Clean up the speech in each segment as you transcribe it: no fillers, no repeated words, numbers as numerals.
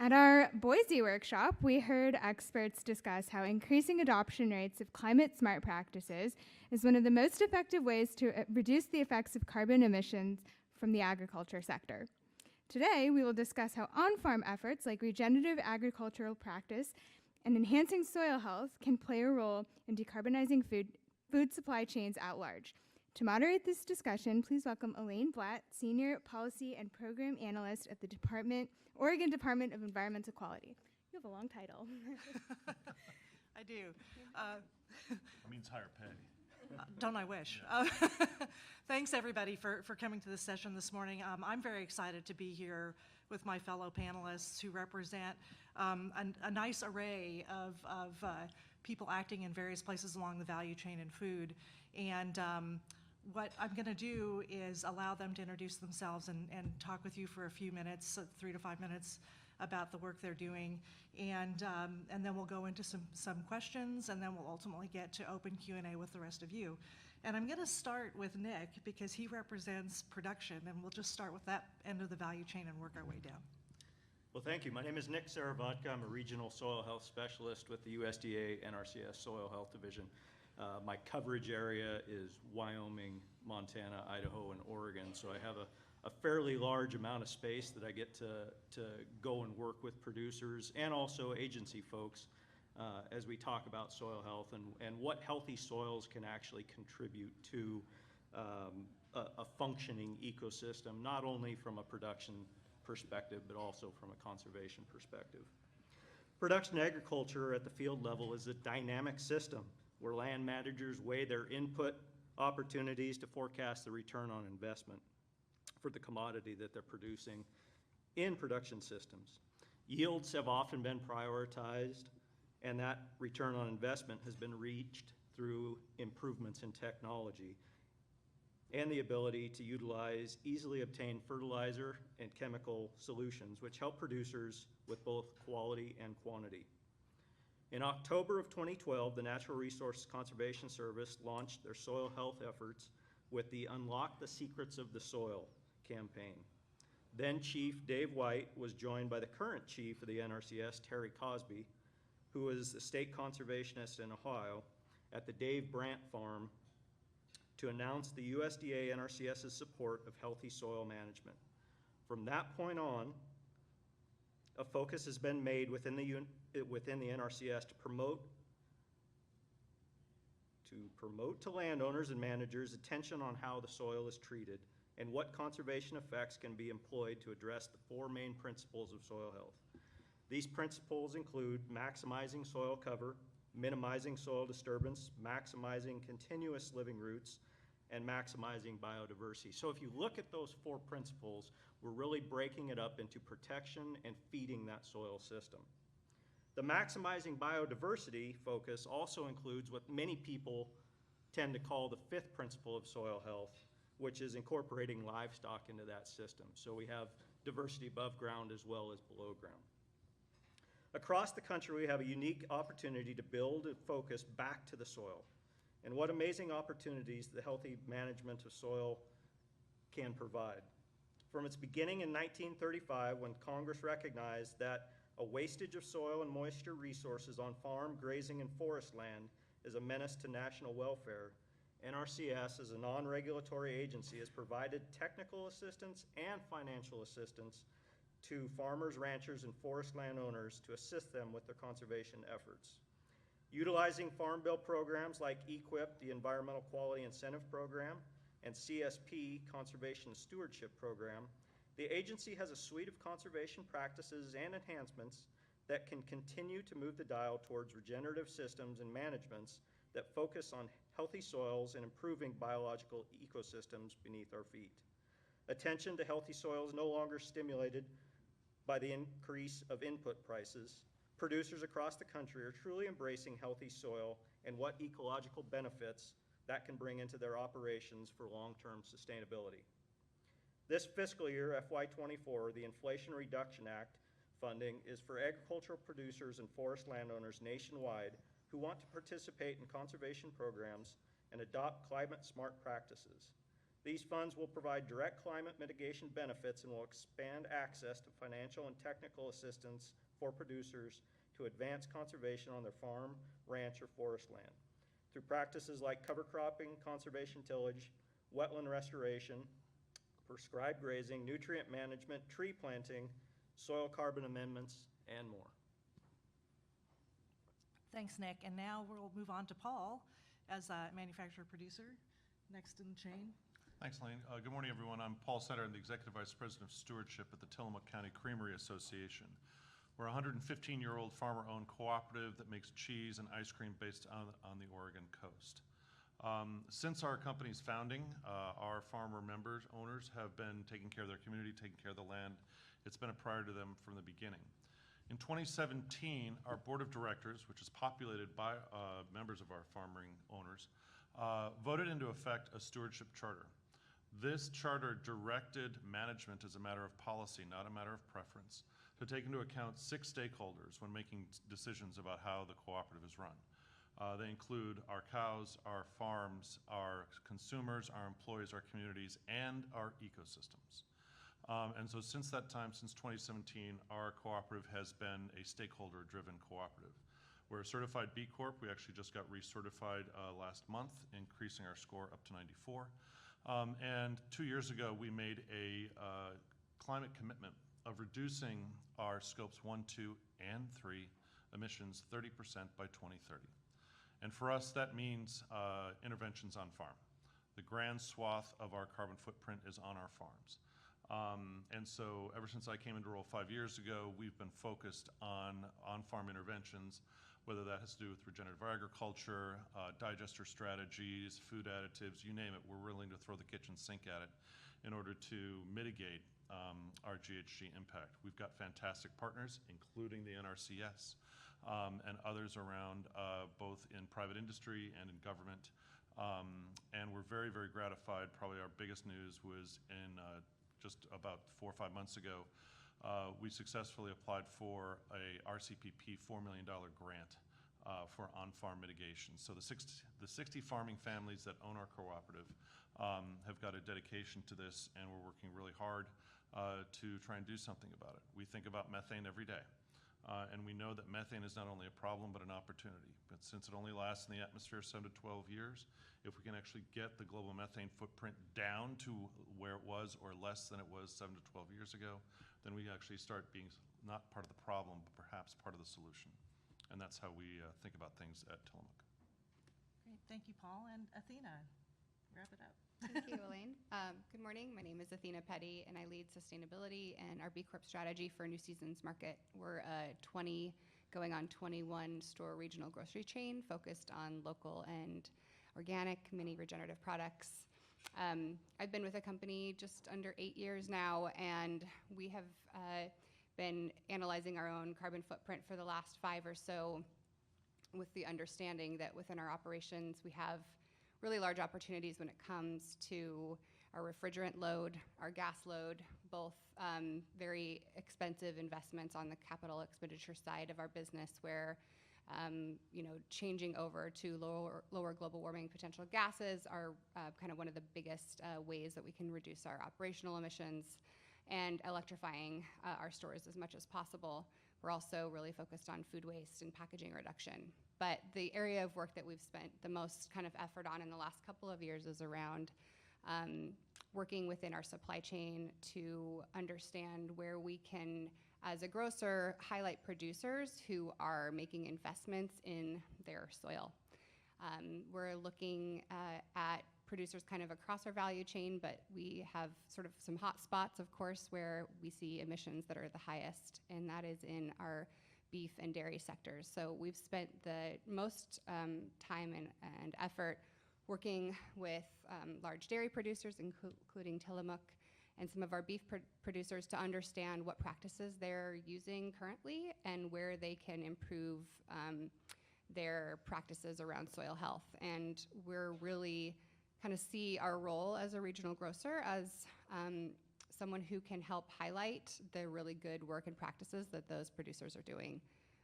At our Boise workshop, we heard experts discuss how increasing adoption rates of climate-smart practices is one of the most effective ways to reduce the effects of carbon emissions from the agriculture sector. Today, we will discuss how on-farm efforts like regenerative agricultural practice and enhancing soil health can play a role in decarbonizing food supply chains at large. To moderate this discussion, please welcome Elaine Blatt, Senior Policy and Program Analyst at the Oregon Department of Environmental Quality. You have a long title. I do. It means higher pay. Don't I wish? Thanks, everybody, for coming to this session this morning. I'm very excited to be here with my fellow panelists who represent a nice array of people acting in various places along the value chain in food. And what I'm going to do is allow them to introduce themselves and talk with you for a few minutes, 3 to 5 minutes, about the work they're doing, and then we'll go into some questions, and then we'll ultimately get to open Q&A with the rest of you. And I'm going to start with Nick because he represents production, and we'll just start with that end of the value chain and work our way down. Well, thank you. My name is Nick Sirovatka. I'm a regional soil health specialist with the USDA NRCS Soil Health Division. My coverage area is Wyoming, Montana, Idaho, and Oregon, so I have a fairly large amount of space that I get to go and work with producers and also agency folks as we talk about soil health and what healthy soils can actually contribute to a functioning ecosystem, not only from a production perspective, but also from a conservation perspective. Production agriculture at the field level is a dynamic system where land managers weigh their input opportunities to forecast the return on investment for the commodity that they're producing in production systems. Yields have often been prioritized, and that return on investment has been reached through improvements in technology and the ability to utilize easily obtained fertilizer and chemical solutions, which help producers with both quality and quantity. In October of 2012, the Natural Resources Conservation Service launched their soil health efforts with the Unlock the Secrets of the Soil campaign. Then Chief Dave White was joined by the current chief of the NRCS, Terry Cosby, who is a state conservationist in Ohio, at the Dave Brandt Farm to announce the USDA NRCS's support of healthy soil management. From that point on, a focus has been made within the NRCS to promote to landowners and managers attention on how the soil is treated and what conservation effects can be employed to address the 4 main principles of soil health. These principles include maximizing soil cover, minimizing soil disturbance, maximizing continuous living roots, and maximizing biodiversity. So if you look at those 4 principles, we're really breaking it up into protection and feeding that soil system. The maximizing biodiversity focus also includes what many people tend to call the 5th principle of soil health, which is incorporating livestock into that system. So we have diversity above ground as well as below ground. Across the country, we have a unique opportunity to build and focus back to the soil. And what amazing opportunities the healthy management of soil can provide. From its beginning in 1935, when Congress recognized that a wastage of soil and moisture resources on farm, grazing, and forest land is a menace to national welfare, NRCS, as a non-regulatory agency, has provided technical assistance and financial assistance to farmers, ranchers, and forest landowners to assist them with their conservation efforts. Utilizing Farm Bill programs like EQIP, the Environmental Quality Incentive Program, and CSP, Conservation Stewardship Program, the agency has a suite of conservation practices and enhancements that can continue to move the dial towards regenerative systems and managements that focus on healthy soils and improving biological ecosystems beneath our feet. Attention to healthy soil is no longer stimulated by the increase of input prices. Producers across the country are truly embracing healthy soil and what ecological benefits that can bring into their operations for long-term sustainability. This fiscal year, FY24, the Inflation Reduction Act funding is for agricultural producers and forest landowners nationwide who want to participate in conservation programs and adopt climate-smart practices. These funds will provide direct climate mitigation benefits and will expand access to financial and technical assistance for producers to advance conservation on their farm, ranch, or forest land through practices like cover cropping, conservation tillage, wetland restoration, prescribed grazing, nutrient management, tree planting, soil carbon amendments, and more. Thanks, Nick. And now we'll move on to Paul as a manufacturer producer, next in the chain. Thanks, Elaine. Good morning, everyone. I'm Paul Snyder. I'm the Executive Vice President of Stewardship at the Tillamook County Creamery Association. We're a 115-year-old farmer-owned cooperative that makes cheese and ice cream based on the Oregon coast. Since our company's founding, our farmer members, owners, have been taking care of their community, taking care of the land. It's been a priority to them from the beginning. In 2017, our board of directors, which is populated by members of our farming owners, voted into effect a stewardship charter. This charter directed management as a matter of policy, not a matter of preference, to take into account 6 stakeholders when making decisions about how the cooperative is run. They include our cows, our farms, our consumers, our employees, our communities, and our ecosystems. And so since that time, since 2017, our cooperative has been a stakeholder-driven cooperative. We're a certified B Corp. We actually just got recertified last month, increasing our score up to 94. And 2 years ago, we made a climate commitment of reducing our scopes 1, 2, and 3 emissions 30% by 2030. And for us, that means interventions on farm. The grand swath of our carbon footprint is on our farms. And so ever since I came into role 5 years ago, we've been focused on on-farm interventions, whether that has to do with regenerative agriculture, digester strategies, food additives, you name it. We're willing to throw the kitchen sink at it in order to mitigate our GHG impact. We've got fantastic partners, including the NRCS and others around, both in private industry and in government. And we're very, very gratified. Probably our biggest news was in just about 4 or 5 months ago, we successfully applied for a RCPP $4 million grant for on-farm mitigation. So the 60 farming families that own our cooperative have got a dedication to this, and we're working really hard to try and do something about it. We think about methane every day, and we know that methane is not only a problem but an opportunity. But since it only lasts in the atmosphere 7 to 12 years, if we can actually get the global methane footprint down to where it was or less than it was 7 to 12 years ago, then we actually start being not part of the problem, but perhaps part of the solution. And that's how we think about things at Tillamook. Great, thank you, Paul. And Athena, wrap it up. Thank you, Elaine. Good morning. My name is Athena Petty, and I lead sustainability and our B Corp strategy for New Seasons Market. We're a 20, going on 21 store regional grocery chain focused on local and organic, mini regenerative products. I've been with the company just under 8 years now, and we have been analyzing our own carbon footprint for the last 5 or so, with the understanding that within our operations we have really large opportunities when it comes to our refrigerant load, our gas load, both very expensive investments on the capital expenditure side of our business, where changing over to lower global warming potential gases are kind of one of the biggest ways that we can reduce our operational emissions, and electrifying our stores as much as possible. We're also really focused on food waste and packaging reduction. But the area of work that we've spent the most kind of effort on in the last couple of years is around working within our supply chain to understand where we can, as a grocer, highlight producers who are making investments in their soil. We're looking at producers kind of across our value chain, but we have sort of some hot spots, of course, where we see emissions that are the highest, and that is in our beef and dairy sectors. So we've spent the most time and effort working with large dairy producers, including Tillamook, and some of our beef producers to understand what practices they're using currently and where they can improve their practices around soil health. And we're really kind of see our role as a regional grocer as someone who can help highlight the really good work and practices that those producers are doing.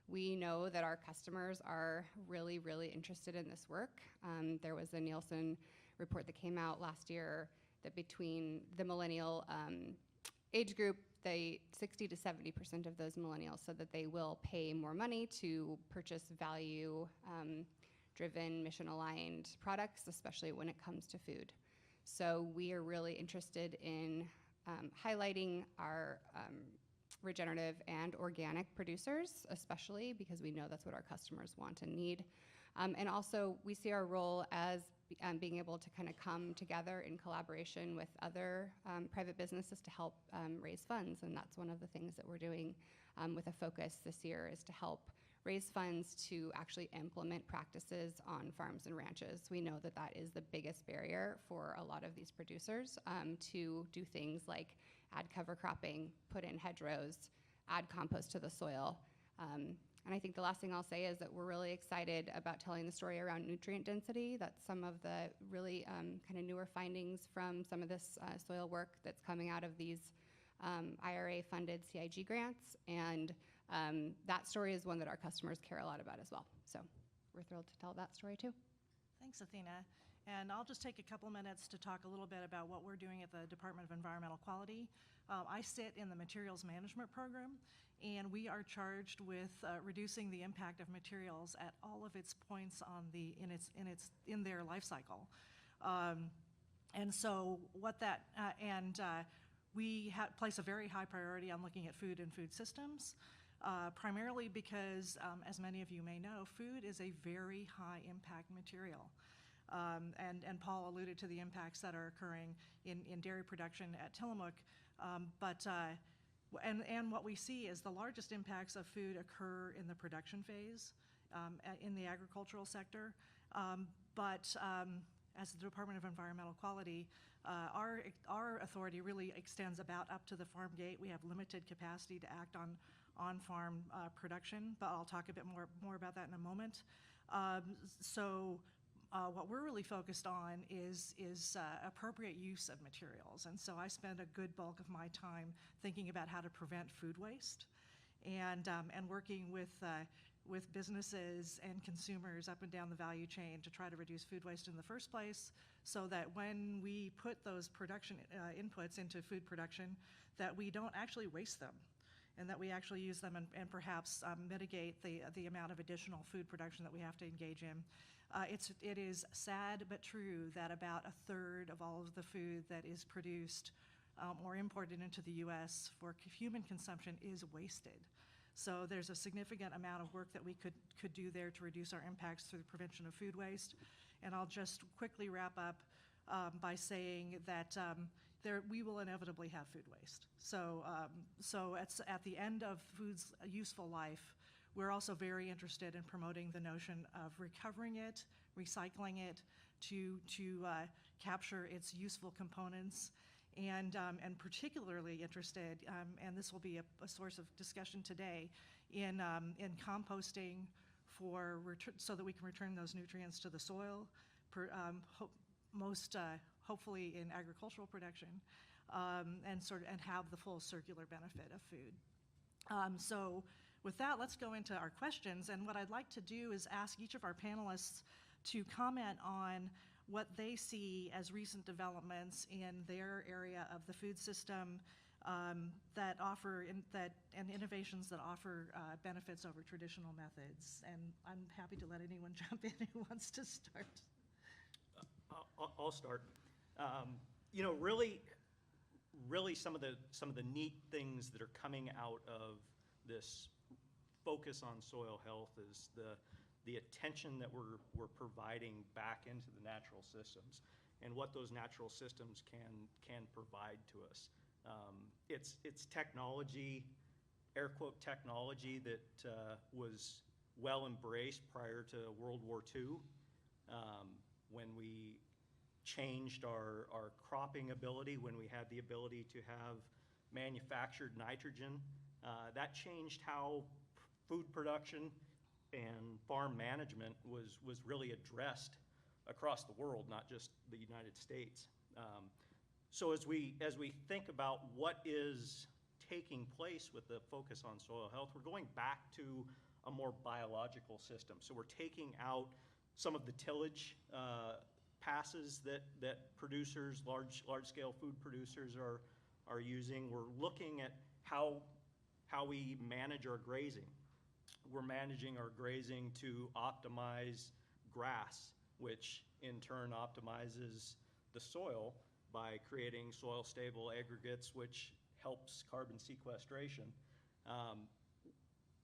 We know that our customers are really, really interested in this work. There was a Nielsen report that came out last year that between the millennial age group, 60 to 70% of those millennials said that they will pay more money to purchase value-driven, mission-aligned products, especially when it comes to food. So we are really interested in highlighting our regenerative and organic producers, especially because we know that's what our customers want and need. And also, we see our role as being able to kind of come together in collaboration with other private businesses to help raise funds. And that's one of the things that we're doing with a focus this year, is to help raise funds to actually implement practices on farms and ranches. We know that that is the biggest barrier for a lot of these producers to do things like add cover cropping, put in hedgerows, add compost to the soil. And I think the last thing I'll say is that we're really excited about telling the story around nutrient density. That's some of the really kind of newer findings from some of this soil work that's coming out of these IRA-funded CIG grants. And that story is one that our customers care a lot about as well. So we're thrilled to tell that story too. Thanks, Athena. And I'll just take a couple minutes to talk a little bit about what we're doing at the Department of Environmental Quality. I sit in the Materials Management Program, and we are charged with reducing the impact of materials at all of its points in their life cycle. And so we place a very high priority on looking at food and food systems, primarily because, as many of you may know, food is a very high impact material. And Paul alluded to the impacts that are occurring in dairy production at Tillamook, and what we see is the largest impacts of food occur in the production phase, in the agricultural sector. As the Department of Environmental Quality, our authority really extends about up to the farm gate. We have limited capacity to act on farm production, but I'll talk a bit more about that in a moment. What we're really focused on is appropriate use of materials. And so I spend a good bulk of my time thinking about how to prevent food waste and working with businesses and consumers up and down the value chain to try to reduce food waste in the first place, so that when we put those production inputs into food production, that we don't actually waste them, and that we actually use them and perhaps mitigate the amount of additional food production that we have to engage in. It is sad but true that about a third of all of the food that is produced or imported into the U.S. for human consumption is wasted. So there's a significant amount of work that we could do there to reduce our impacts through the prevention of food waste. And I'll just quickly wrap up by saying that we will inevitably have food waste. So at the end of food's useful life, we're also very interested in promoting the notion of recovering it, recycling it to capture its useful components, and particularly interested, and this will be a source of discussion today, in composting so that we can return those nutrients to the soil, hopefully in agricultural production, and have the full circular benefit of food. So with that, let's go into our questions. And what I'd like to do is ask each of our panelists to comment on what they see as recent developments in their area of the food system and innovations that offer benefits over traditional methods. And I'm happy to let anyone jump in who wants to start. I'll start. Really, some of the neat things that are coming out of this focus on soil health is the attention that we're providing back into the natural systems and what those natural systems can provide to us. It's technology, air quote technology, that was well embraced prior to World War II, when we changed our cropping ability, when we had the ability to have manufactured nitrogen. That changed how food production and farm management was really addressed across the world, not just the United States. So as we think about what is taking place with the focus on soil health, we're going back to a more biological system. So we're taking out some of the tillage passes that producers, large-scale food producers are using. We're looking at how we manage our grazing. We're managing our grazing to optimize grass, which in turn optimizes the soil by creating soil-stable aggregates, which helps carbon sequestration.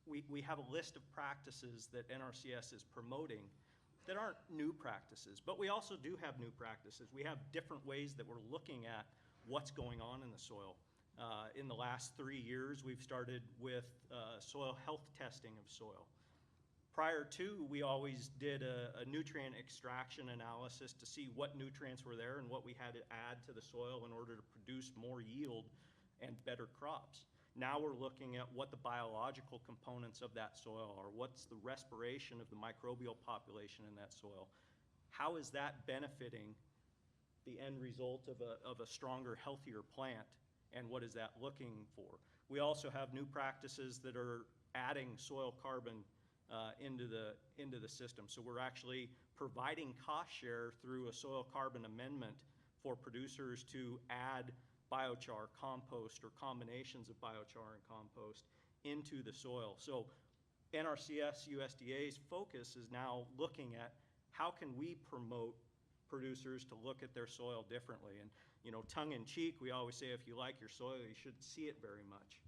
We have a list of practices that NRCS is promoting that aren't new practices, but we also do have new practices. We have different ways that we're looking at what's going on in the soil. In the last 3 years, we've started with soil health testing of soil. Prior to, we always did a nutrient extraction analysis to see what nutrients were there and what we had to add to the soil in order to produce more yield and better crops. Now we're looking at what the biological components of that soil are. What's the respiration of the microbial population in that soil? How is that benefiting the end result of a stronger, healthier plant? And what is that looking for? We also have new practices that are adding soil carbon into the system. So we're actually providing cost share through a soil carbon amendment for producers to add biochar, compost, or combinations of biochar and compost into the soil. So NRCS USDA's focus is now looking at how can we promote producers to look at their soil differently. And tongue in cheek, we always say if you like your soil, you shouldn't see it very much.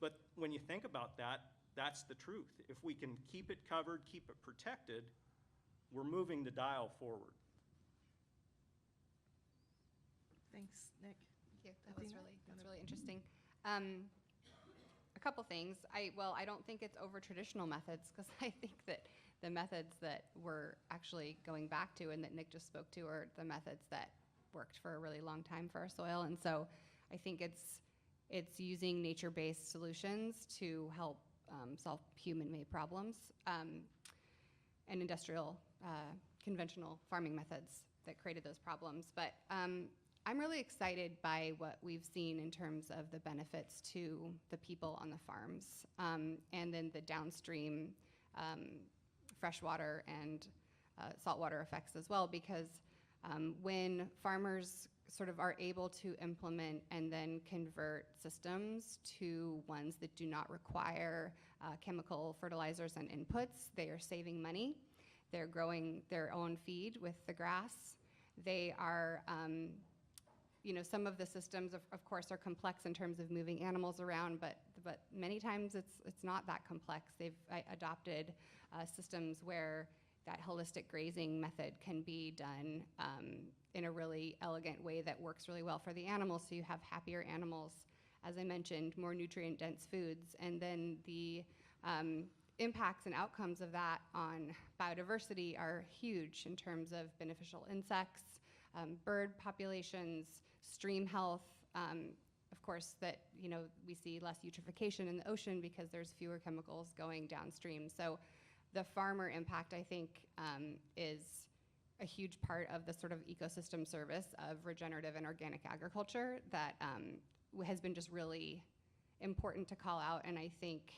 But when you think about that, that's the truth. If we can keep it covered, keep it protected, we're moving the dial forward. Thanks, Nick. Thank you. Athena? That's really interesting. A couple things. I don't think it's over traditional methods, because I think that the methods that we're actually going back to and that Nick just spoke to are the methods that worked for a really long time for our soil. And so I think it's using nature-based solutions to help solve human-made problems, and industrial, conventional farming methods that created those problems. But I'm really excited by what we've seen in terms of the benefits to the people on the farms, and then the downstream freshwater and saltwater effects as well, because when farmers sort of are able to implement and then convert systems to ones that do not require chemical fertilizers and inputs, they are saving money. They're growing their own feed with the grass. They are, some of the systems, of course, are complex in terms of moving animals around, but many times it's not that complex. They've adopted systems where that holistic grazing method can be done in a really elegant way that works really well for the animals, so you have happier animals, as I mentioned, more nutrient-dense foods, and then the impacts and outcomes of that on biodiversity are huge in terms of beneficial insects, bird populations, stream health. Of course, that we see less eutrophication in the ocean because there's fewer chemicals going downstream. So the farmer impact, I think, is a huge part of the sort of ecosystem service of regenerative and organic agriculture that has been just really important to call out. And I think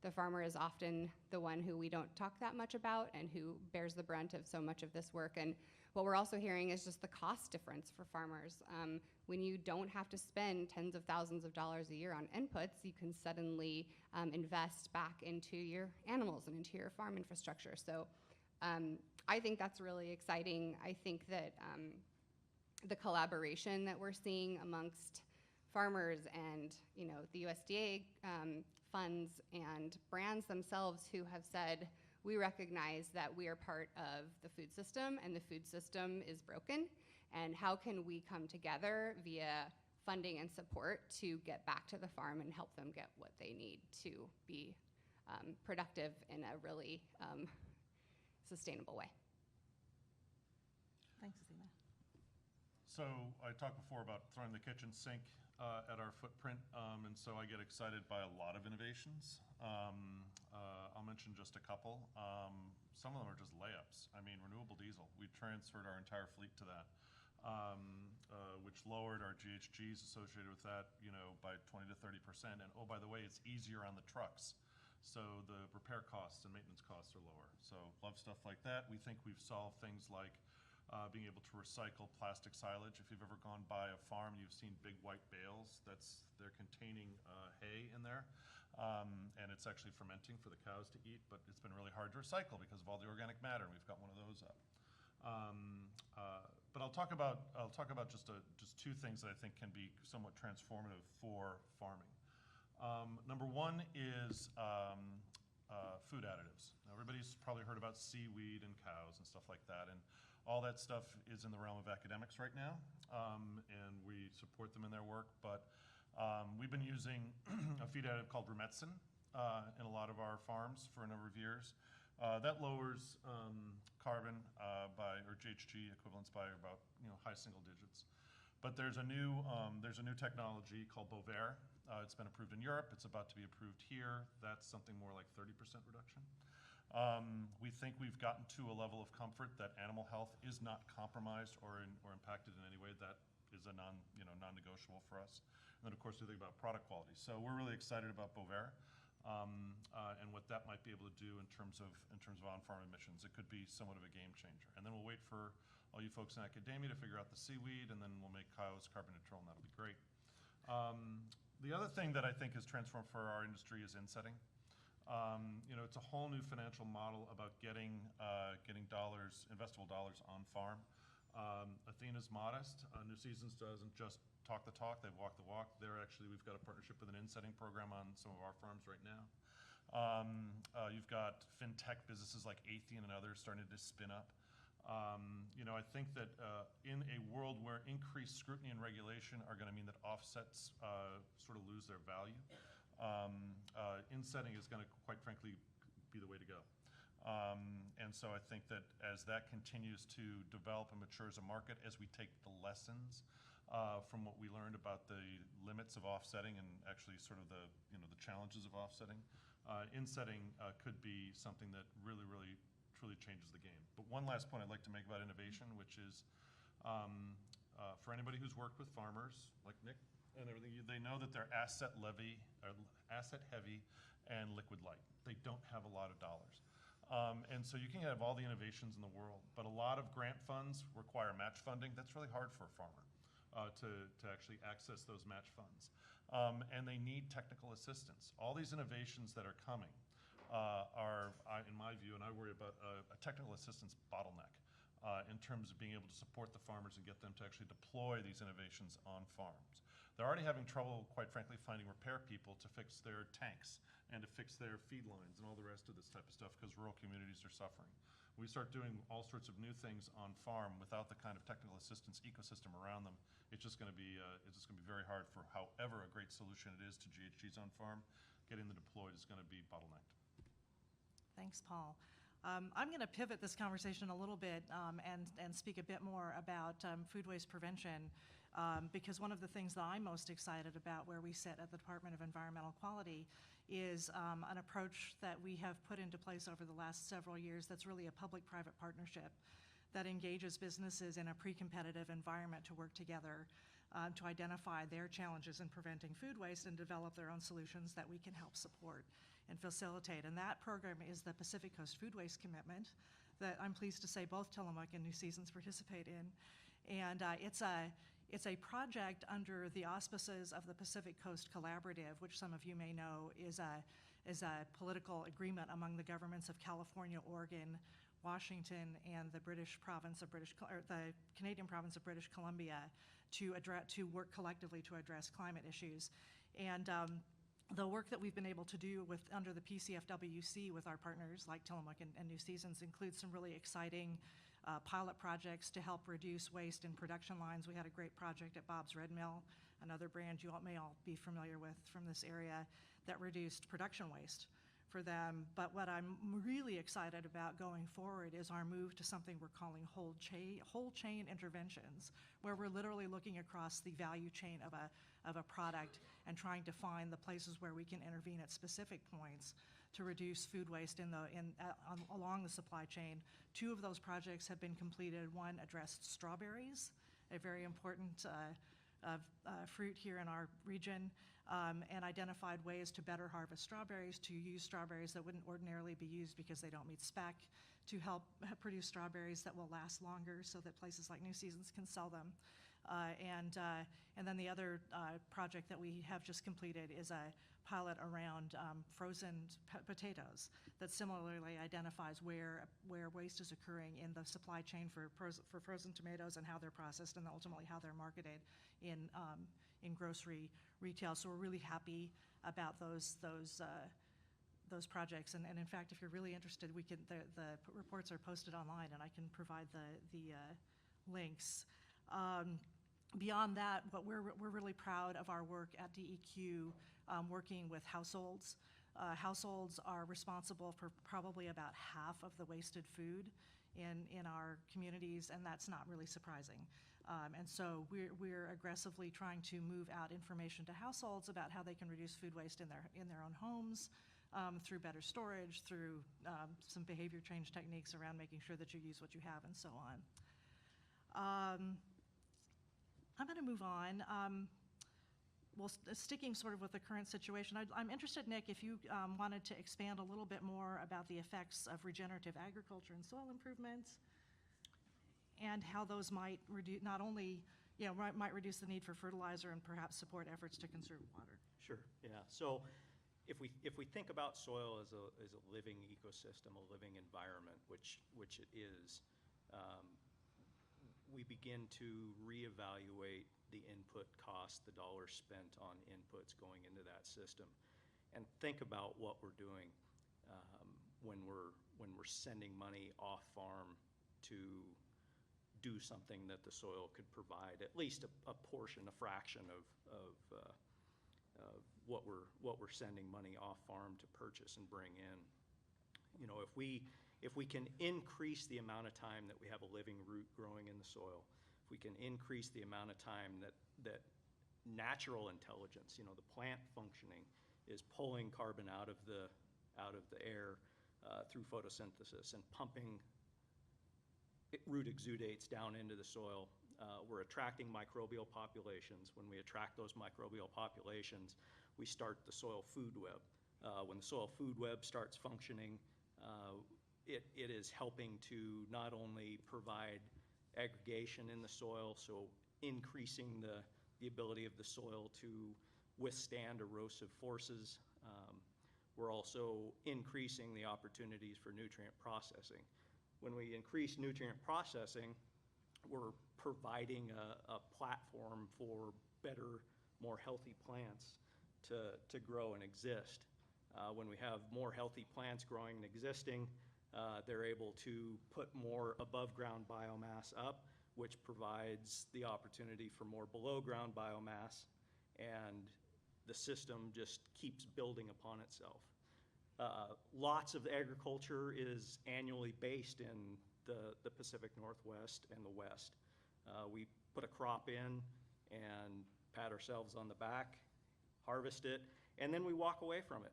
the farmer is often the one who we don't talk that much about and who bears the brunt of so much of this work. And what we're also hearing is just the cost difference for farmers. When you don't have to spend tens of thousands of dollars a year on inputs, you can suddenly invest back into your animals and into your farm infrastructure. So I think that's really exciting. I think that the collaboration that we're seeing amongst farmers and the USDA funds and brands themselves who have said, we recognize that we are part of the food system and the food system is broken, and how can we come together via funding and support to get back to the farm and help them get what they need to be productive in a really sustainable way. Thanks, Athena. So I talked before about throwing the kitchen sink at our footprint, and so I get excited by a lot of innovations. I'll mention just a couple. Some of them are just layups. I mean, renewable diesel. We transferred our entire fleet to that, which lowered our GHGs associated with that, by 20 to 30%. And oh, by the way, it's easier on the trucks. So the repair costs and maintenance costs are lower. So love stuff like that. We think we've solved things like being able to recycle plastic silage. If you've ever gone by a farm, you've seen big white bales. They're containing hay in there, and it's actually fermenting for the cows to eat, but it's been really hard to recycle because of all the organic matter, and we've got one of those up. But I'll talk about just two things that I think can be somewhat transformative for farming. Number one is food additives. Now, everybody's probably heard about seaweed and cows and stuff like that, and all that stuff is in the realm of academics right now, and we support them in their work. But we've been using a feed additive called rumetsin in a lot of our farms for a number of years. That lowers carbon or GHG equivalents by about high single digits. But there's a new technology called Bovaer. It's been approved in Europe. It's about to be approved here. That's something more like 30% reduction. We think we've gotten to a level of comfort that animal health is not compromised or impacted in any way. That is a non-negotiable for us. And then, of course, we think about product quality. So we're really excited about Bovaer and what that might be able to do in terms of on-farm emissions. It could be somewhat of a game changer. And then we'll wait for all you folks in academia to figure out the seaweed, and then we'll make cows carbon neutral, and that'll be great. The other thing that I think has transformed for our industry is insetting. It's a whole new financial model about getting dollars, investable dollars on farm. Athena's modest. New Seasons doesn't just talk the talk, they walk the walk. We've got a partnership with an insetting program on some of our farms right now. You've got fintech businesses like Athena and others starting to spin up. I think that in a world where increased scrutiny and regulation are going to mean that offsets sort of lose their value, insetting is going to, quite frankly, be the way to go. And so I think that as that continues to develop and mature as a market, as we take the lessons from what we learned about the limits of offsetting and actually sort of the challenges of offsetting, insetting could be something that really, really, truly changes the game. But one last point I'd like to make about innovation, which is for anybody who's worked with farmers like Nick and everything, they know that they're asset heavy and liquid light. They don't have a lot of dollars. And so you can have all the innovations in the world, but a lot of grant funds require match funding. That's really hard for a farmer to actually access those match funds. And they need technical assistance. All these innovations that are coming are, in my view, and I worry about a technical assistance bottleneck in terms of being able to support the farmers and get them to actually deploy these innovations on farms. They're already having trouble, quite frankly, finding repair people to fix their tanks and to fix their feed lines and all the rest of this type of stuff because rural communities are suffering. We start doing all sorts of new things on farm without the kind of technical assistance ecosystem around them. It's just going to be very hard for however a great solution it is to GHGs on farm. Getting them deployed is going to be bottlenecked. Thanks, Paul. I'm going to pivot this conversation a little bit and speak a bit more about food waste prevention because one of the things that I'm most excited about where we sit at the Department of Environmental Quality is an approach that we have put into place over the last several years that's really a public-private partnership that engages businesses in a pre-competitive environment to work together to identify their challenges in preventing food waste and develop their own solutions that we can help support and facilitate. And that program is the Pacific Coast Food Waste Commitment that I'm pleased to say both Tillamook and New Seasons participate in. And it's a project under the auspices of the Pacific Coast Collaborative, which some of you may know is a political agreement among the governments of California, Oregon, Washington, and the Canadian province of British Columbia to work collectively to address climate issues. And the work that we've been able to do under the PCFWC with our partners like Tillamook and New Seasons includes some really exciting pilot projects to help reduce waste in production lines. We had a great project at Bob's Red Mill, another brand you may all be familiar with from this area, that reduced production waste for them. But what I'm really excited about going forward is our move to something we're calling whole chain interventions, where we're literally looking across the value chain of a product and trying to find the places where we can intervene at specific points to reduce food waste along the supply chain. 2 of those projects have been completed. One addressed strawberries, a very important fruit here in our region, and identified ways to better harvest strawberries, to use strawberries that wouldn't ordinarily be used because they don't meet spec, to help produce strawberries that will last longer so that places like New Seasons can sell them. And then the other project that we have just completed is a pilot around frozen potatoes that similarly identifies where waste is occurring in the supply chain for frozen tomatoes and how they're processed and ultimately how they're marketed in grocery retail. So we're really happy about those projects. And in fact, if you're really interested, the reports are posted online, and I can provide the links. Beyond that, but we're really proud of our work at DEQ, working with households. Households are responsible for probably about half of the wasted food in our communities, and that's not really surprising. And so we're aggressively trying to move out information to households about how they can reduce food waste in their own homes, through better storage, through some behavior change techniques around making sure that you use what you have, and so on. I'm going to move on. Sticking sort of with the current situation, I'm interested, Nick, if you wanted to expand a little bit more about the effects of regenerative agriculture and soil improvements, and how those might reduce, not only, might reduce the need for fertilizer and perhaps support efforts to conserve water. Sure, yeah. So if we think about soil as a living ecosystem, a living environment, which it is, we begin to reevaluate the input cost, the dollars spent on inputs going into that system, and think about what we're doing when we're sending money off farm to do something that the soil could provide, at least a portion, a fraction of what we're sending money off farm to purchase and bring in. If we can increase the amount of time that we have a living root growing in the soil, if we can increase the amount of time that natural intelligence, the plant functioning, is pulling carbon out of the air through photosynthesis and pumping root exudates down into the soil, we're attracting microbial populations. When we attract those microbial populations, we start the soil food web. When the soil food web starts functioning, it is helping to not only provide aggregation in the soil, so increasing the ability of the soil to withstand erosive forces. We're also increasing the opportunities for nutrient processing. When we increase nutrient processing, we're providing a platform for better, more healthy plants to grow and exist. When we have more healthy plants growing and existing, they're able to put more above ground biomass up, which provides the opportunity for more below ground biomass, and the system just keeps building upon itself. Lots of agriculture is annually based in the Pacific Northwest and the West. We put a crop in and pat ourselves on the back, harvest it, and then we walk away from it.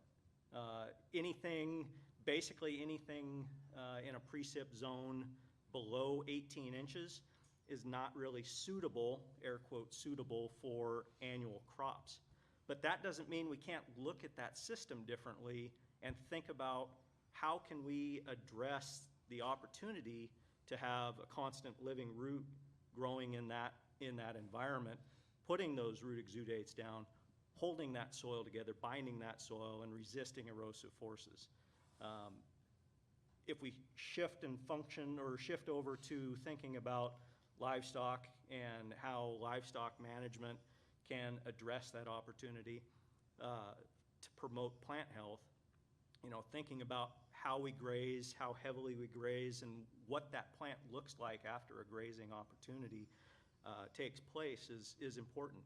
Basically anything in a precip zone below 18 inches is not really suitable, air quote, suitable for annual crops. But that doesn't mean we can't look at that system differently and think about how can we address the opportunity to have a constant living root growing in that environment, putting those root exudates down, holding that soil together, binding that soil, and resisting erosive forces. If we shift and function or shift over to thinking about livestock and how livestock management can address that opportunity to promote plant health, thinking about how we graze, how heavily we graze, and what that plant looks like after a grazing opportunity takes place is important.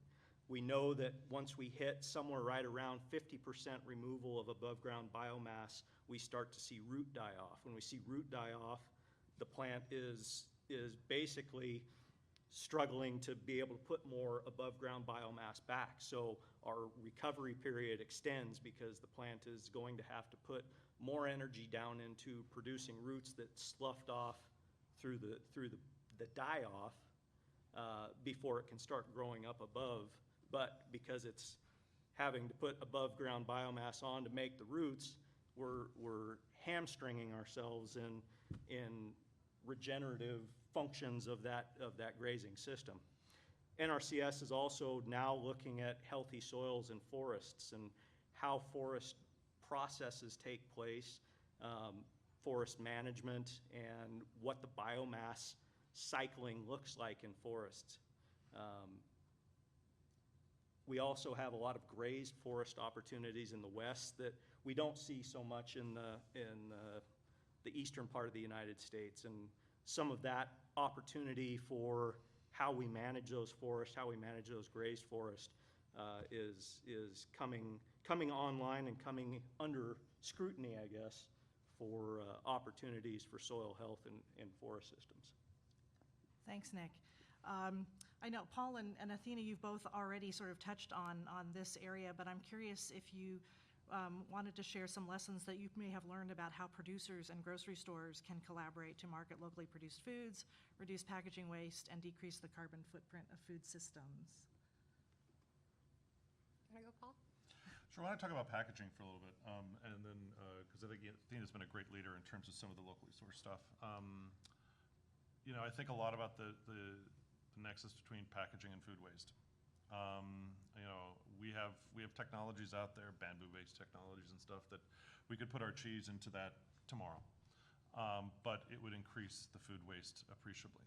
We know that once we hit somewhere right around 50% removal of above ground biomass, we start to see root die off. When we see root die off, the plant is basically struggling to be able to put more above ground biomass back. So our recovery period extends because the plant is going to have to put more energy down into producing roots that sloughed off through the die off before it can start growing up above. But because it's having to put above ground biomass on to make the roots, we're hamstringing ourselves in regenerative functions of that grazing system. NRCS is also now looking at healthy soils and forests and how forest processes take place, forest management, and what the biomass cycling looks like in forests. We also have a lot of grazed forest opportunities in the west that we don't see so much in the eastern part of the United States. And some of that opportunity for how we manage those forests, how we manage those grazed forests is coming online and coming under scrutiny, I guess, for opportunities for soil health and forest systems. Thanks, Nick. I know Paul and Athena, you've both already sort of touched on this area, but I'm curious if you wanted to share some lessons that you may have learned about how producers and grocery stores can collaborate to market locally produced foods, reduce packaging waste, and decrease the carbon footprint of food systems. Want to go, Paul? Sure, I want to talk about packaging for a little bit, and then, because I think Athena's been a great leader in terms of some of the locally sourced stuff. You know, I think a lot about the nexus between packaging and food waste. You know, we have technologies out there, bamboo-based technologies and stuff, that we could put our cheese into that tomorrow, but it would increase the food waste appreciably.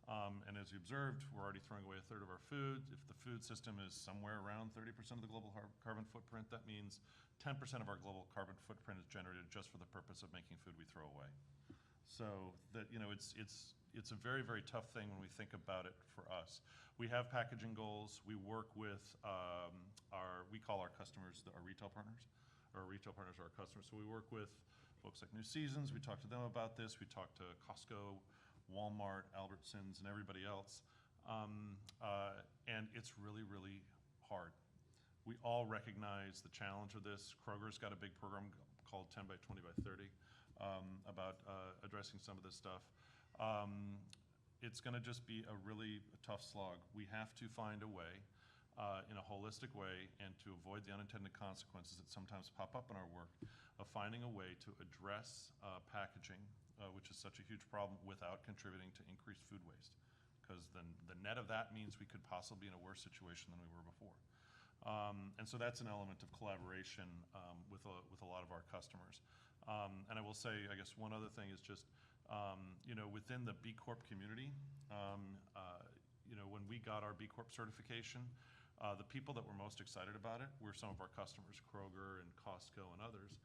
And as you observed, we're already throwing away a third of our food. If the food system is somewhere around 30% of the global carbon footprint, that means 10% of our global carbon footprint is generated just for the purpose of making food we throw away. So that, you know, it's a very, very tough thing when we think about it for us. We have packaging goals. We work with we call our customers our retail partners, or our retail partners are our customers. So we work with folks like New Seasons. We talk to them about this. We talk to Costco, Walmart, Albertsons, and everybody else. And it's really, really hard. We all recognize the challenge of this. Kroger's got a big program called 10 by 20 by 30 about addressing some of this stuff. It's going to just be a really tough slog. We have to find a way, in a holistic way, and to avoid the unintended consequences that sometimes pop up in our work, of finding a way to address packaging, which is such a huge problem, without contributing to increased food waste. Because then the net of that means we could possibly be in a worse situation than we were before. And so that's an element of collaboration with a lot of our customers. And I will say, I guess one other thing is just, you know, within the B Corp community, you know, when we got our B Corp certification, the people that were most excited about it were some of our customers, Kroger and Costco and others.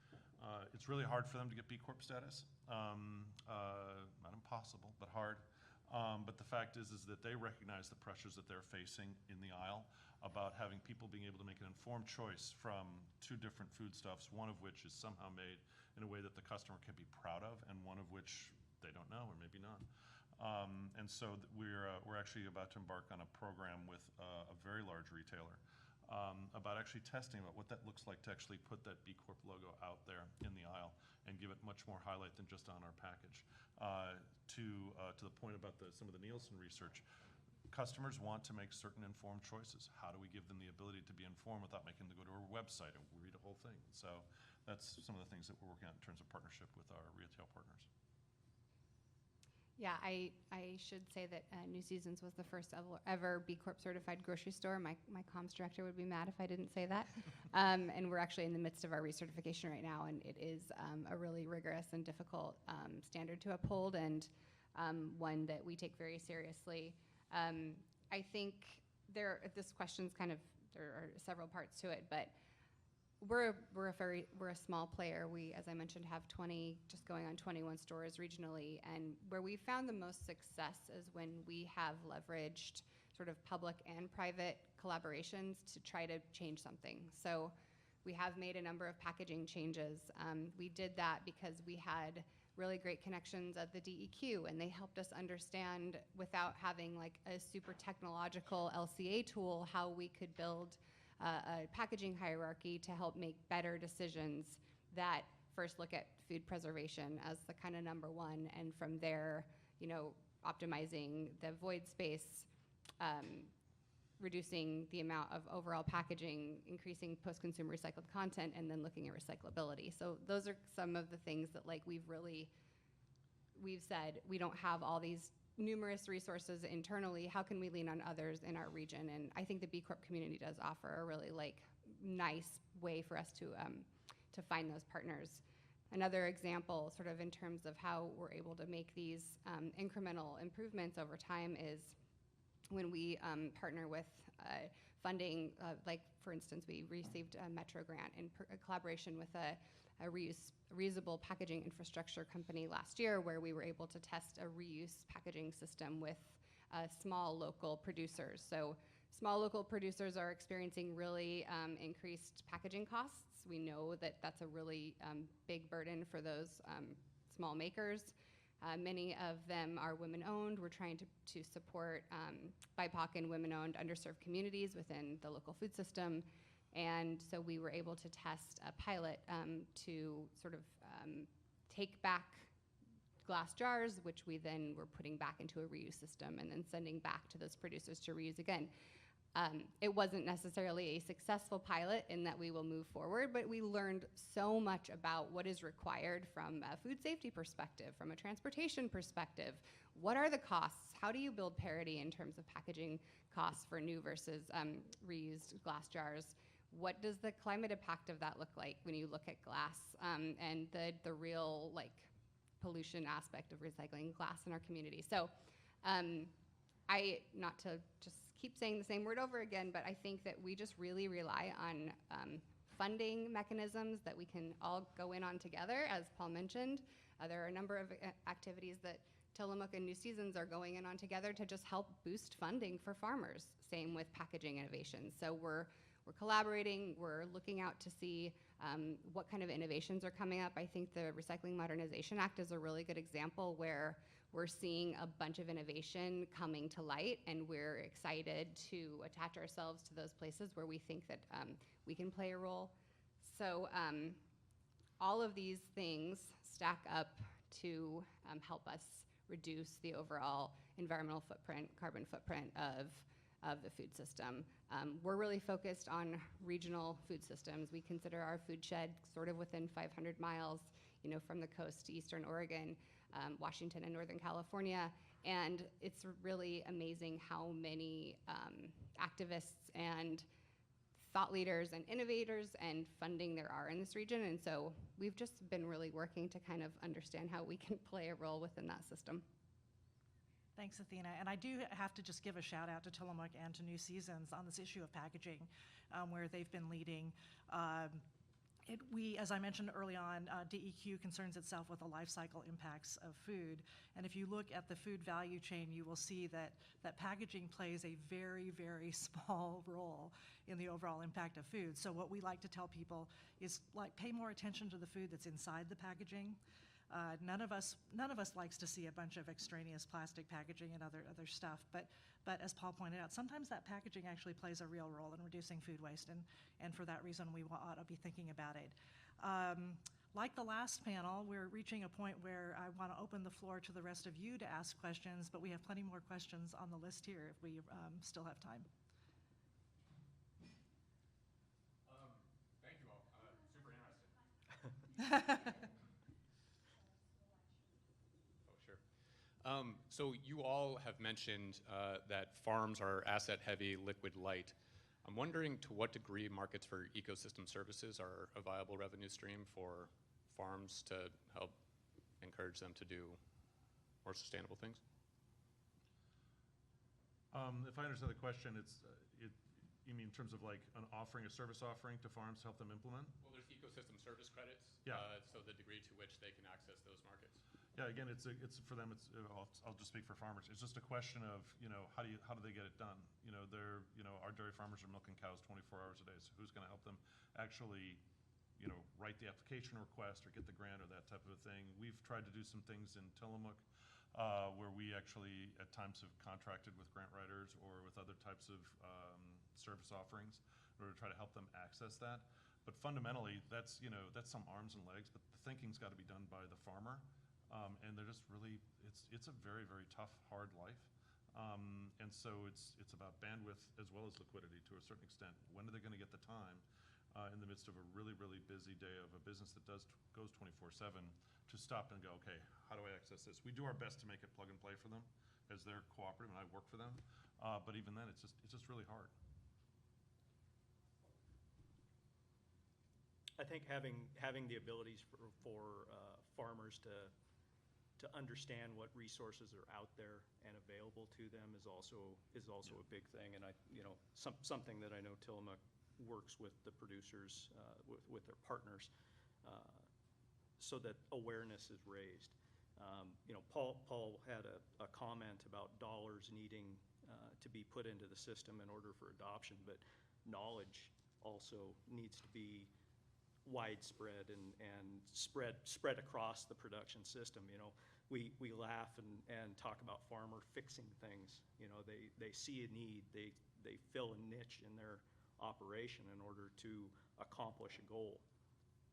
It's really hard for them to get B Corp status. Not impossible, but hard. But the fact is that they recognize the pressures that they're facing in the aisle about having people being able to make an informed choice from two different foodstuffs, one of which is somehow made in a way that the customer can be proud of, and one of which they don't know, or maybe not. And so we're actually about to embark on a program with a very large retailer about actually testing about what that looks like to actually put that B Corp logo out there in the aisle and give it much more highlight than just on our package. To the point about some of the Nielsen research, customers want to make certain informed choices. How do we give them the ability to be informed without making them go to our website and read a whole thing? So that's some of the things that we're working on in terms of partnership with our retail partners. Yeah, I should say that New Seasons was the first ever B Corp certified grocery store. My comms director would be mad if I didn't say that. And we're actually in the midst of our recertification right now, and it is a really rigorous and difficult standard to uphold, and one that we take very seriously. I think this question's there are several parts to it, but we're a small player. We, as I mentioned, have 20, just going on 21 stores regionally, and where we found the most success is when we have leveraged sort of public and private collaborations to try to change something. So we have made a number of packaging changes. We did that because we had really great connections at the DEQ, and they helped us understand, without having like a super technological LCA tool, how we could build a packaging hierarchy to help make better decisions that first look at food preservation as the kind of number one, and from there, you know, optimizing the void space, reducing the amount of overall packaging, increasing post-consumer recycled content, and then looking at recyclability. So those are some of the things that like we've really we've said we don't have all these numerous resources internally. How can we lean on others in our region? And I think the B Corp community does offer a really nice way for us to find those partners. Another example, sort of in terms of how we're able to make these incremental improvements over time, is when we partner with funding, like for instance, we received a Metro grant in collaboration with a reusable packaging infrastructure company last year, where we were able to test a reuse packaging system with small local producers. So small local producers are experiencing really increased packaging costs. We know that that's a really big burden for those small makers. Many of them are women-owned. We're trying to support BIPOC and women-owned underserved communities within the local food system. And so we were able to test a pilot to sort of take back glass jars, which we then were putting back into a reuse system and then sending back to those producers to reuse again. It wasn't necessarily a successful pilot in that we will move forward, but we learned so much about what is required from a food safety perspective, from a transportation perspective. What are the costs? How do you build parity in terms of packaging costs for new versus reused glass jars? What does the climate impact of that look like when you look at glass and the real pollution aspect of recycling glass in our community? So not to just keep saying the same word over again, but I think that we just really rely on funding mechanisms that we can all go in on together. As Paul mentioned, there are a number of activities that Tillamook and New Seasons are going in on together to just help boost funding for farmers. Same with packaging innovations. So we're collaborating, we're looking out to see what kind of innovations are coming up. I think the Recycling Modernization Act is a really good example where we're seeing a bunch of innovation coming to light, and we're excited to attach ourselves to those places where we think that we can play a role. So all of these things stack up to help us reduce the overall environmental footprint, carbon footprint of the food system. We're really focused on regional food systems. We consider our food shed sort of within 500 miles, from the coast to Eastern Oregon, Washington and Northern California. And it's really amazing how many activists and thought leaders and innovators and funding there are in this region. And so we've just been really working to kind of understand how we can play a role within that system. Thanks, Athena. And I do have to just give a shout out to Tillamook and to New Seasons on this issue of packaging, where they've been leading. As I mentioned early on, DEQ concerns itself with the life cycle impacts of food. And if you look at the food value chain, you will see that packaging plays a very, very small role in the overall impact of food. So what we like to tell people is pay more attention to the food that's inside the packaging. None of us likes to see a bunch of extraneous plastic packaging and other stuff, but as Paul pointed out, sometimes that packaging actually plays a real role in reducing food waste, and for that reason we ought to be thinking about it. Like the last panel, we're reaching a point where I want to open the floor to the rest of you to ask questions, but we have plenty more questions on the list here if we still have time. Thank you all. Super interesting. So you all have mentioned that farms are asset-heavy, liquid-light. I'm wondering to what degree markets for ecosystem services are a viable revenue stream for farms to help encourage them to do more sustainable things? If I understand the question, you mean in terms of an offering, a service offering to farms to help them implement? Well, there's ecosystem service credits. Yeah. So the degree to which they can access those markets. Yeah, again, it's for them. I'll just speak for farmers. It's just a question of how do they get it done? Our dairy farmers are milking cows 24 hours a day. So who's going to help them actually write the application request or get the grant or that type of a thing? We've tried to do some things in Tillamook where we actually at times have contracted with grant writers or with other types of service offerings in order to try to help them access that. But fundamentally, that's some arms and legs. But the thinking's got to be done by the farmer. And they're just really, it's a very, very tough, hard life. And so it's about bandwidth as well as liquidity to a certain extent. When are they going to get the time in the midst of a really, really busy day of a business that goes 24/7 to stop and go, okay, how do I access this? We do our best to make it plug and play for them as they're cooperative and I work for them. But even then, it's just really hard. I think having the abilities for farmers to understand what resources are out there and available to them is also a big thing. And something that I know Tillamook works with the producers, with their partners, so that awareness is raised. Paul had a comment about dollars needing to be put into the system in order for adoption, but knowledge also needs to be widespread and spread across the production system. We laugh and talk about farmer fixing things. They see a need, they fill a niche in their operation in order to accomplish a goal.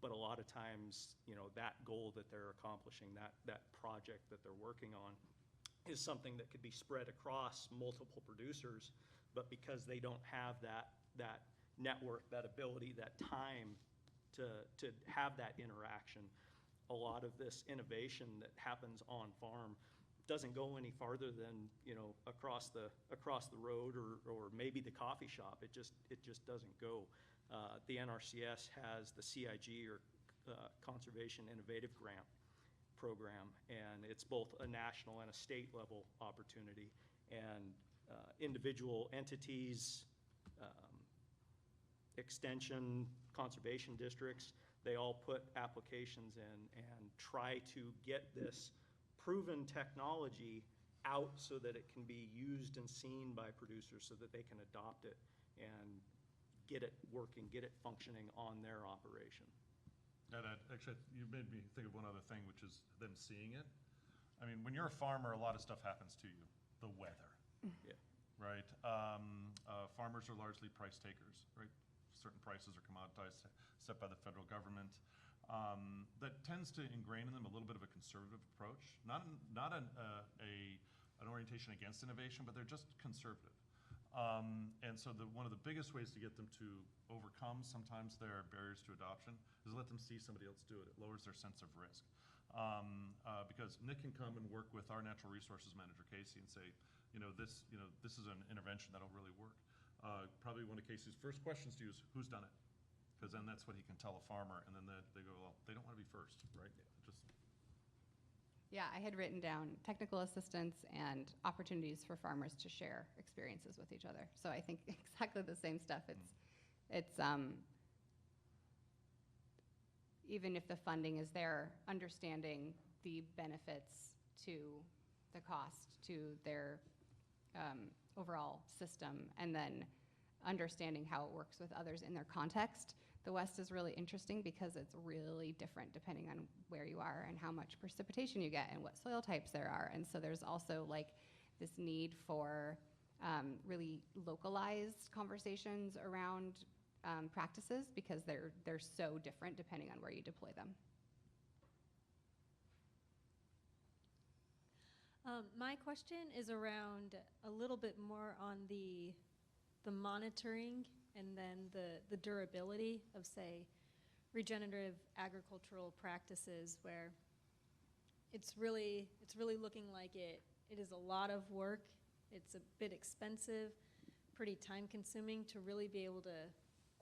But a lot of times, that goal that they're accomplishing, that project that they're working on, is something that could be spread across multiple producers, but because they don't have that network, that ability, that time to have that interaction, a lot of this innovation that happens on farm doesn't go any farther than across the road or maybe the coffee shop. It just doesn't go. The NRCS has the CIG, or Conservation Innovative Grant program, and it's both a national and a state level opportunity. And individual entities, extension, conservation districts, they all put applications in and try to get this proven technology out so that it can be used and seen by producers so that they can adopt it and get it working, get it functioning on their operation. And actually, you made me think of one other thing, which is them seeing it. I mean, when you're a farmer, a lot of stuff happens to you. The weather, Yeah. right? Farmers are largely price takers, right? Certain prices are commoditized, set by the federal government. That tends to ingrain in them a little bit of a conservative approach. Not an orientation against innovation, but they're just conservative. And so one of the biggest ways to get them to overcome sometimes their barriers to adoption is let them see somebody else do it. It lowers their sense of risk. Because Nick can come and work with our natural resources manager, Casey, and say, this is an intervention that'll really work. Probably one of Casey's first questions to you is, who's done it? Because then that's what he can tell a farmer, and then they go, well, they don't want to be first, right? Yeah, I had written down technical assistance and opportunities for farmers to share experiences with each other. So I think exactly the same stuff. It's even if the funding is there, understanding the benefits to the cost to their overall system, and then understanding how it works with others in their context. The West is really interesting because it's really different depending on where you are and how much precipitation you get and what soil types there are. And so there's also like this need for really localized conversations around practices because they're so different depending on where you deploy them. My question is around a little bit more on the monitoring and then the durability of, say, regenerative agricultural practices, where it's really looking like it is a lot of work. It's a bit expensive, pretty time consuming to really be able to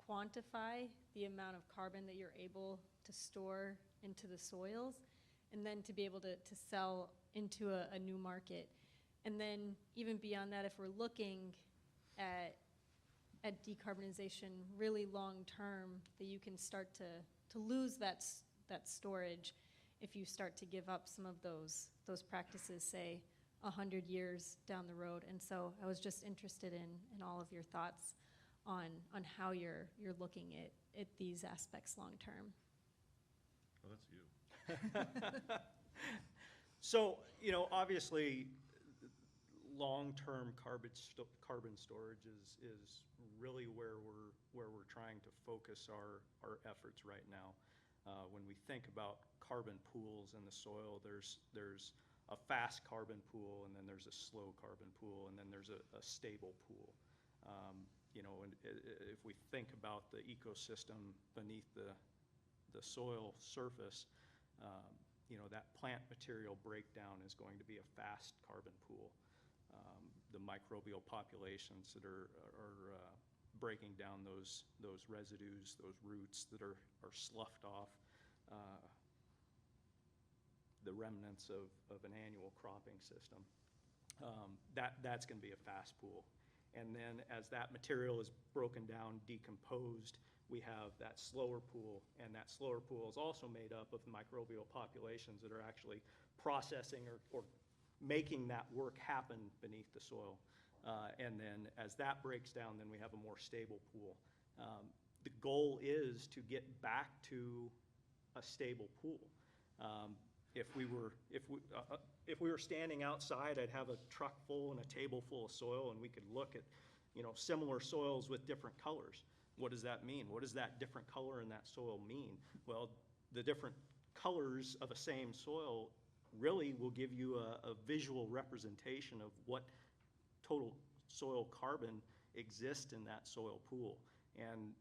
quantify the amount of carbon that you're able to store into the soils, and then to be able to sell into a new market. And then even beyond that, if we're looking at decarbonization really long term, that you can start to lose that storage if you start to give up some of those practices, say, 100 years down the road. And so I was just interested in all of your thoughts on how you're looking at these aspects long term. Oh, that's you. So, obviously, long-term carbon storage is really where we're trying to focus our efforts right now. When we think about carbon pools in the soil, there's a fast carbon pool, and then there's a slow carbon pool, and then there's a stable pool. you know, and if we think about the ecosystem beneath the soil surface, you know, that plant material breakdown is going to be a fast carbon pool. The microbial populations that are breaking down those residues, those roots that are sloughed off, the remnants of an annual cropping system. That's going to be a fast pool. And then as that material is broken down, decomposed, we have that slower pool, and that slower pool is also made up of microbial populations that are actually processing or making that work happen beneath the soil. And then as that breaks down, then we have a more stable pool. The goal is to get back to a stable pool. If we were standing outside, I'd have a truck full and a table full of soil, and we could look at, you know, similar soils with different colors. What does that mean? What does that different color in that soil mean? Well, the different colors of a same soil really will give you a visual representation of what total soil carbon exists in that soil pool. And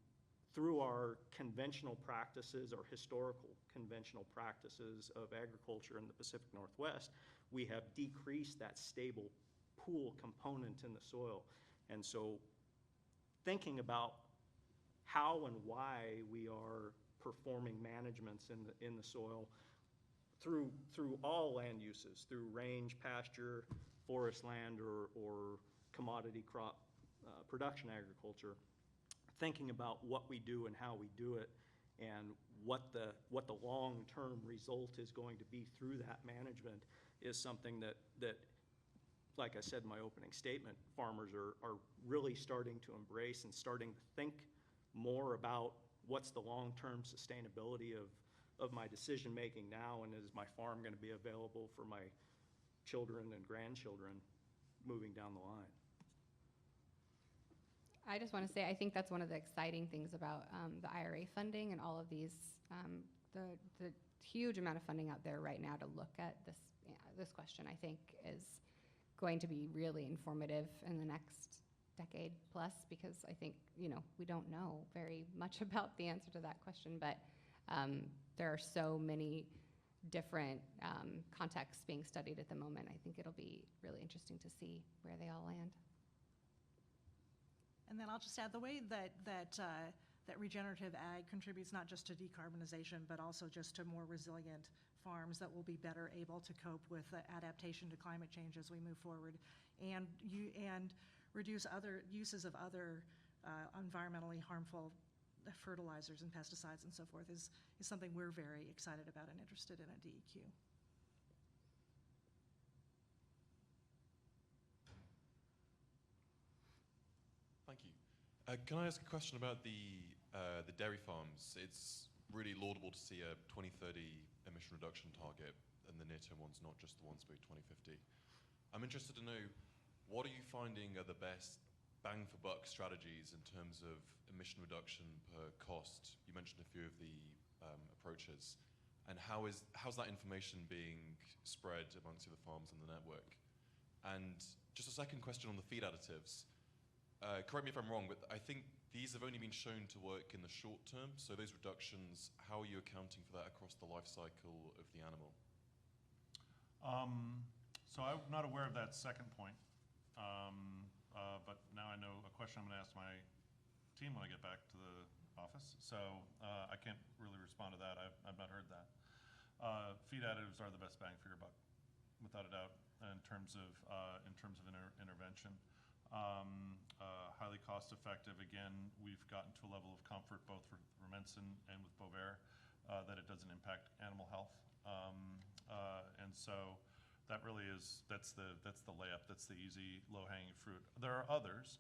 through our conventional practices, or historical conventional practices of agriculture in the Pacific Northwest, we have decreased that stable pool component in the soil. And so thinking about how and why we are performing managements in the soil through all land uses, through range, pasture, forest land, or commodity crop production agriculture, thinking about what we do and how we do it, and what the long-term result is going to be through that management is something that like I said in my opening statement, farmers are really starting to embrace and starting to think more about what's the long-term sustainability of my decision-making now, and is my farm going to be available for my children and grandchildren moving down the line. I just want to say, I think that's one of the exciting things about the IRA funding and all of these, the huge amount of funding out there right now to look at this question, I think is going to be really informative in the next decade plus, because I think, you know, we don't know very much about the answer to that question, but there are so many different contexts being studied at the moment. I think it'll be really interesting to see where they all land. And then I'll just add the way that regenerative ag contributes not just to decarbonization, but also just to more resilient farms that will be better able to cope with the adaptation to climate change as we move forward, and reduce other uses of other environmentally harmful fertilizers and pesticides and so forth is something we're very excited about and interested in at DEQ. Thank you. Can I ask a question about the dairy farms? It's really laudable to see a 2030 emission reduction target, and the near-term ones, not just the ones by 2050. I'm interested to know, what are you finding are the best bang-for-buck strategies in terms of emission reduction per cost? You mentioned a few of the approaches. And how's that information being spread amongst the other farms in the network? And just a second question on the feed additives. Correct me if I'm wrong, but I think these have only been shown to work in the short term. So those reductions, how are you accounting for that across the life cycle of the animal? So I'm not aware of that second point, but now I know a question I'm going to ask my team when I get back to the office. So I can't really respond to that. I've not heard that. Feed additives are the best bang for your buck, without a doubt, in terms of intervention. Highly cost effective. Again, we've gotten to a level of comfort both for Rumensin and with Bovaer that it doesn't impact animal health, and so that really that's the layup. That's the easy low-hanging fruit. There are others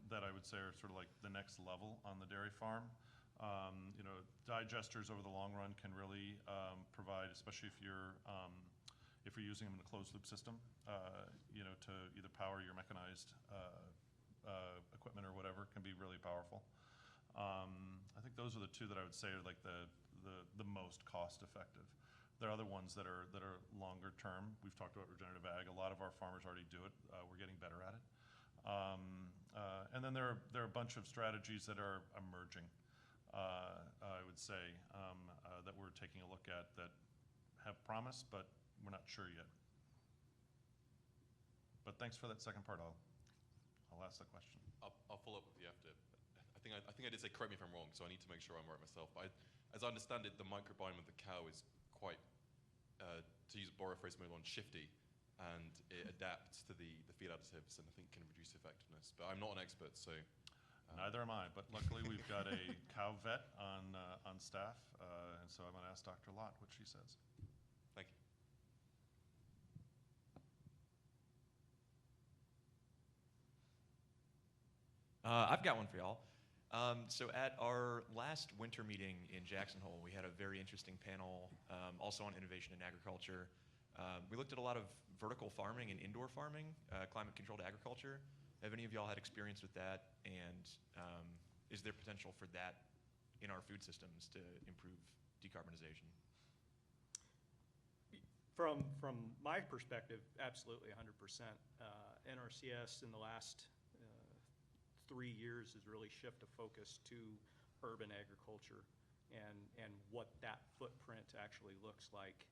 that I would say are sort of like the next level on the dairy farm. You know, digesters over the long run can really provide, especially if you're using them in a closed loop system, you know, to either power your mechanized equipment or whatever, can be really powerful. I think those are the two that I would say are like the most cost effective. There are other ones that are longer term. We've talked about regenerative ag. A lot of our farmers already do it. We're getting better at it. And then there are a bunch of strategies that are emerging, I would say, that we're taking a look at that have promise, but we're not sure yet. But thanks for that second part. I'll ask the question. I'll follow up with you after. I think I did say, correct me if I'm wrong, so I need to make sure I'm right myself. But as I understand it, the microbiome of the cow is quite, to use a borrowed phrase, shifty, and it adapts to the feed additives and I think can reduce effectiveness. But I'm not an expert, so. Neither am I, but luckily we've got a cow vet on staff, and so I'm going to ask Dr. Lott what she says. Thank you. I've got one for y'all. So at our last winter meeting in Jackson Hole, we had a very interesting panel, also on innovation in agriculture. We looked at a lot of vertical farming and indoor farming, climate-controlled agriculture. Have any of y'all had experience with that? And is there potential for that in our food systems to improve decarbonization? From my perspective, absolutely 100%. NRCS in the last 3 years has really shifted focus to urban agriculture and what that footprint actually looks like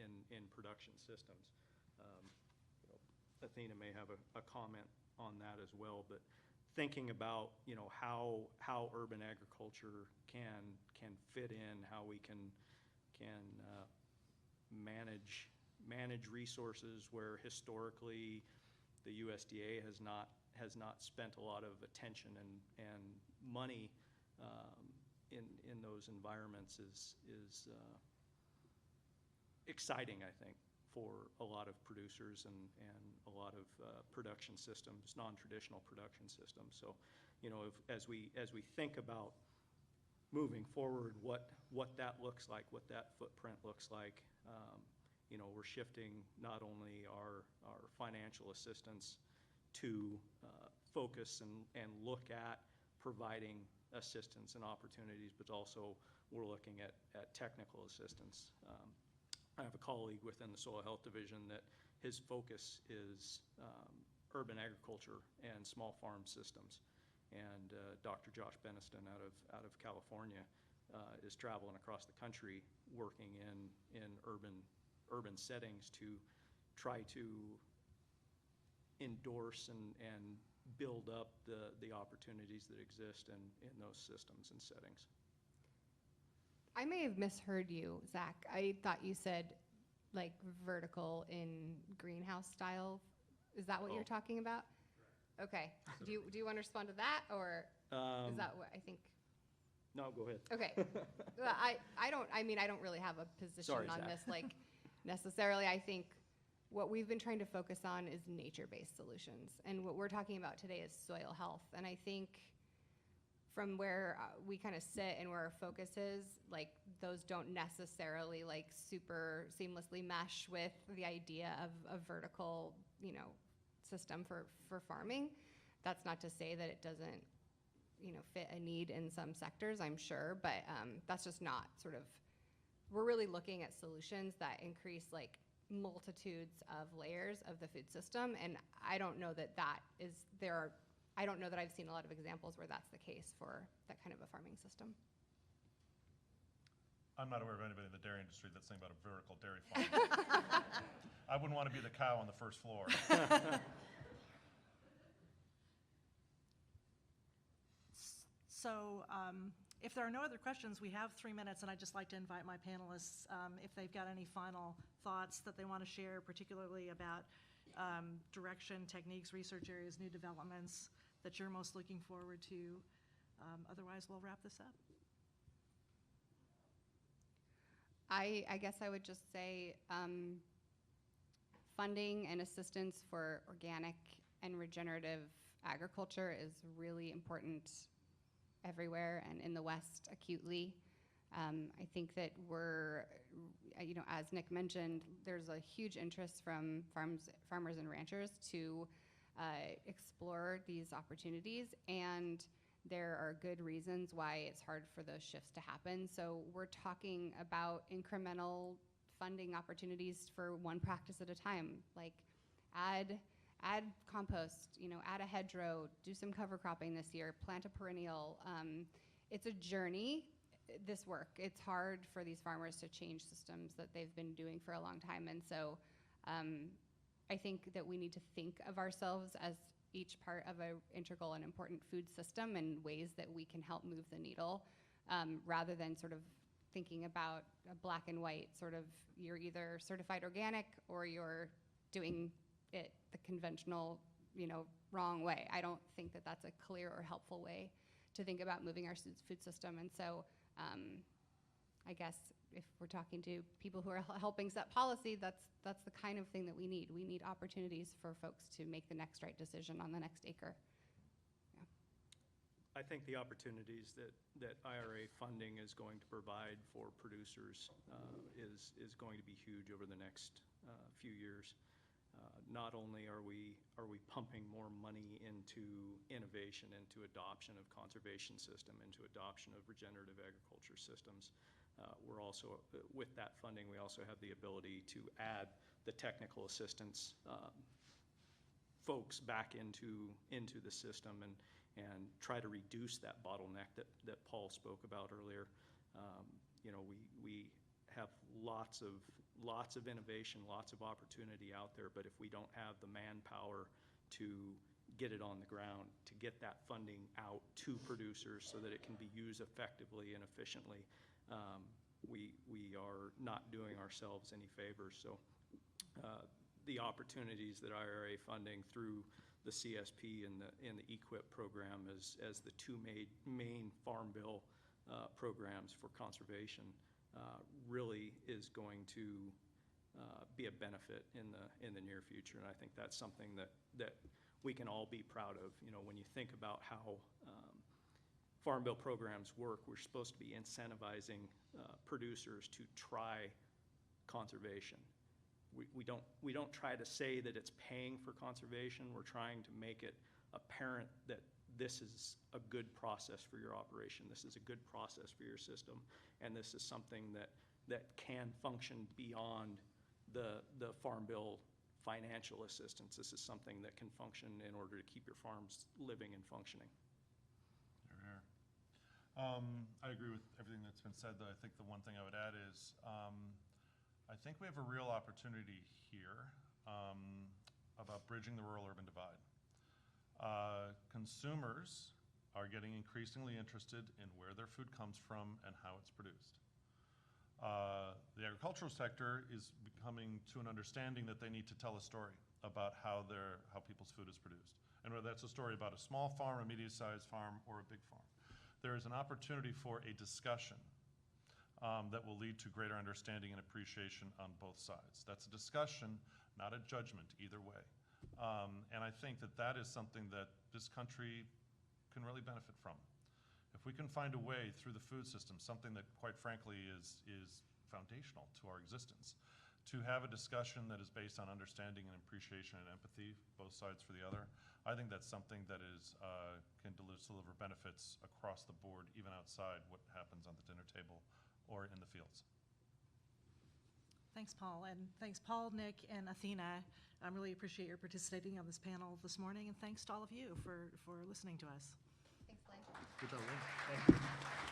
in production systems. Athena may have a comment on that as well, but thinking about how urban agriculture can fit in, how we can manage resources where historically the USDA has not spent a lot of attention and money in those environments is exciting, I think, for a lot of producers and a lot of production systems, non-traditional production systems. So, as we think about moving forward, what that looks like, what that footprint looks like, we're shifting not only our financial assistance to focus and look at providing assistance and opportunities, but also we're looking at technical assistance. I have a colleague within the Soil Health Division that his focus is urban agriculture and small farm systems. And Dr. Josh Beniston out of California is traveling across the country working in urban settings to try to endorse and build up the opportunities that exist in those systems and settings. I may have misheard you, Zach. I thought you said like vertical in greenhouse style. Is that what you're talking about? Okay. Do you want to respond to that, or is that what I think? No, go ahead. Okay. Well, I don't really have a position Sorry, on Zach. this, like necessarily. I think what we've been trying to focus on is nature-based solutions, and what we're talking about today is soil health. And I think from where we kind of sit and where our focus is, like those don't necessarily like super seamlessly mesh with the idea of a vertical, system for farming. That's not to say that it doesn't, fit a need in some sectors, I'm sure, but that's just not sort of, we're really looking at solutions that increase like multitudes of layers of the food system. And I don't know that I don't know that I've seen a lot of examples where that's the case for that kind of a farming system. I'm not aware of anybody in the dairy industry that's saying about a vertical dairy farm. I wouldn't want to be the cow on the first floor. So if there are no other questions, we have 3 minutes, and I'd just like to invite my panelists, if they've got any final thoughts that they want to share, particularly about direction, techniques, research areas, new developments that you're most looking forward to. Otherwise, we'll wrap this up. I guess I would just say funding and assistance for organic and regenerative agriculture is really important everywhere, and in the West acutely. I think that we're, as Nick mentioned, there's a huge interest from farmers and ranchers to explore these opportunities, and there are good reasons why it's hard for those shifts to happen. So we're talking about incremental funding opportunities for one practice at a time, like add add compost, add a hedgerow, do some cover cropping this year, plant a perennial. It's a journey, this work. It's hard for these farmers to change systems that they've been doing for a long time. And so I think that we need to think of ourselves as each part of an integral and important food system and ways that we can help move the needle, rather than sort of thinking about a black and white sort of, you're either certified organic or you're doing it the conventional, wrong way. I don't think that that's a clear or helpful way to think about moving our food system. And so I guess if we're talking to people who are helping set policy, that's the kind of thing that we need. We need opportunities for folks to make the next right decision on the next acre. I think the opportunities that IRA funding is going to provide for producers is going to be huge over the next few years. Not only are we pumping more money into innovation, into adoption of conservation system, into adoption of regenerative agriculture systems, we're also, with that funding, we also have the ability to add the technical assistance folks back into the system and try to reduce that bottleneck that Paul spoke about earlier. We have lots of innovation, lots of opportunity out there, but if we don't have the manpower to get it on the ground, to get that funding out to producers so that it can be used effectively and efficiently, we are not doing ourselves any favors. So the opportunities that IRA funding through the CSP and the EQIP program as the two main Farm Bill programs for conservation really is going to be a benefit in the near future. And I think that's something that we can all be proud of. When you think about how Farm Bill programs work, we're supposed to be incentivizing producers to try conservation. We don't try to say that it's paying for conservation. We're trying to make it apparent that this is a good process for your operation. This is a good process for your system. And this is something that can function beyond the Farm Bill financial assistance. This is something that can function in order to keep your farms living and functioning. I agree with everything that's been said, though. I think the one thing I would add is I think we have a real opportunity here about bridging the rural-urban divide. Consumers are getting increasingly interested in where their food comes from and how it's produced. The agricultural sector is coming to an understanding that they need to tell a story about how people's food is produced. And whether that's a story about a small farm, a medium-sized farm, or a big farm. There is an opportunity for a discussion that will lead to greater understanding and appreciation on both sides. That's a discussion, not a judgment, either way. And I think that is something that this country can really benefit from. If we can find a way through the food system, something that quite frankly is foundational to our existence, to have a discussion that is based on understanding and appreciation and empathy, both sides for the other, I think that's something that can deliver benefits across the board, even outside what happens on the dinner table or in the fields. Thanks, Paul. And thanks, Paul, Nick, and Athena. I really appreciate your participating on this panel this morning. And thanks to all of you for listening to us. Thanks, Elaine. Good job, Elaine. Thank you.